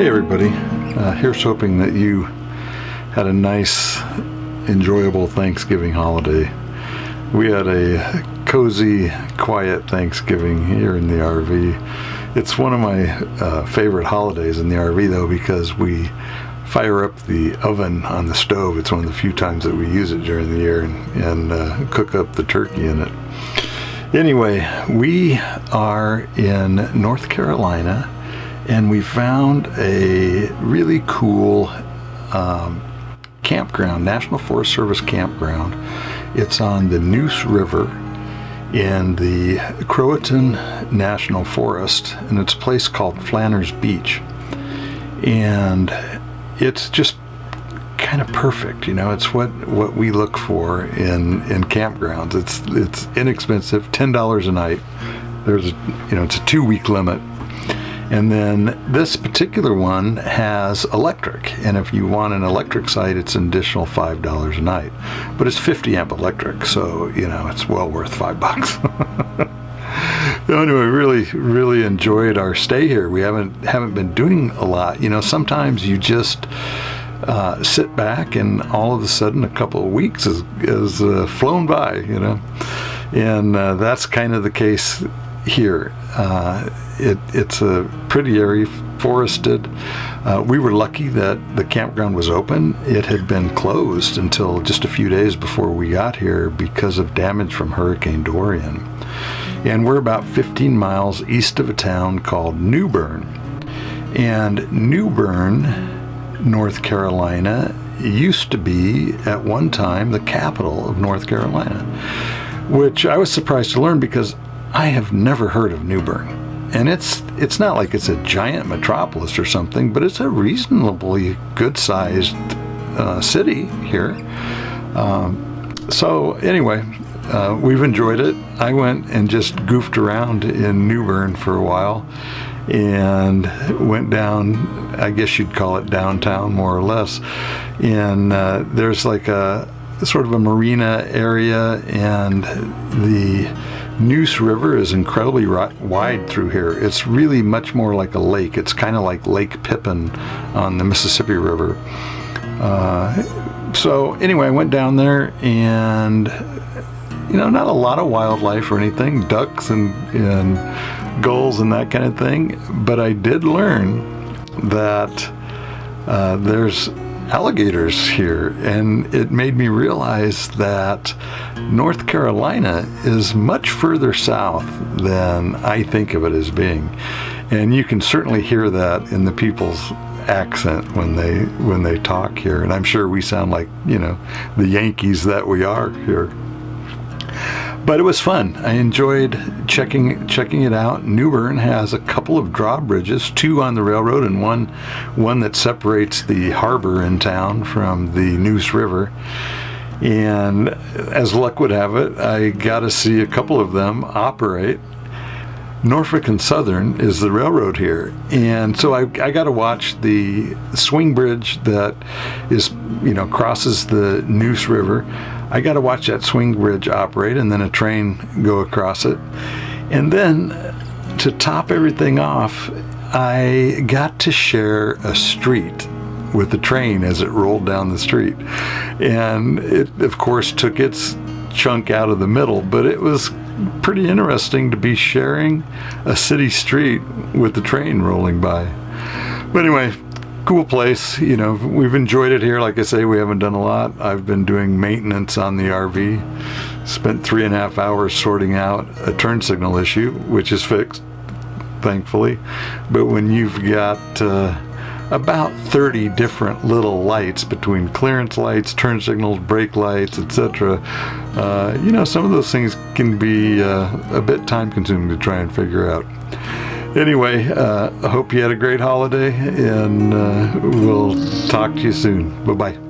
Hey everybody, here's hoping that you had a nice, enjoyable Thanksgiving holiday. We had a cozy, quiet Thanksgiving here in the RV. It's one of my favorite holidays in the RV though, because we fire up the oven on the stove. It's one of the few times that we use it during the year and cook up the turkey in it. Anyway, we are in North Carolina and we found a really cool campground, National Forest Service campground. It's on the Neuse River in the Croatan National Forest, and it's a place called Flanner's Beach. And it's just kind of perfect, you know. It's what we look for in campgrounds. It's inexpensive, $10 a night. There's it's a 2-week limit. And then this particular one has electric, and if you want an electric site, it's an additional $5 a night. But it's 50 amp electric, so it's well worth $5. Anyway, really enjoyed our stay here. We haven't been doing a lot. Sometimes you just sit back, and all of a sudden, a couple of weeks is flown by. And that's kind of the case here. It's a pretty area, forested. We were lucky that the campground was open. It had been closed until just a few days before we got here because of damage from Hurricane Dorian. And we're about 15 miles east of a town called New Bern. And New Bern, North Carolina, used to be at one time the capital of North Carolina, which I was surprised to learn because I have never heard of New Bern. And it's not like it's a giant metropolis or something, but it's a reasonably good-sized city here. So anyway, we've enjoyed it. I went and just goofed around in New Bern for a while and went down, I guess you'd call it downtown more or less. And there's like a sort of a marina area, and the Neuse River is incredibly wide through here. It's really much more like a lake. It's kind of like Lake Pippin on the Mississippi River. So anyway, I went down there, and not a lot of wildlife or anything, ducks and gulls and that kind of thing. But I did learn that there's alligators here, and it made me realize that North Carolina is much further south than I think of it as being. And you can certainly hear that in the people's accent when they talk here, and I'm sure we sound like the Yankees that we are here. But it was fun. I enjoyed checking it out. New Bern has a couple of drawbridges, 2 on the railroad and one that separates the harbor in town from the Neuse River. And as luck would have it, I got to see a couple of them operate. Norfolk and Southern is the railroad here, and so I got to watch the swing bridge that is crosses the Neuse River. I got to watch that swing bridge operate, and then a train go across it. And then to top everything off, I got to share a street with the train as it rolled down the street. And it, of course, took its chunk out of the middle, but it was pretty interesting to be sharing a city street with the train rolling by. But anyway, cool place. We've enjoyed it here. Like I say, we haven't done a lot. I've been doing maintenance on the RV. Spent 3.5 hours sorting out a turn signal issue, which is fixed, thankfully. But when you've got about 30 different little lights between clearance lights, turn signals, brake lights, etc., some of those things can be a bit time consuming to try and figure out. Anyway, I hope you had a great holiday, and we'll talk to you soon. Bye-bye.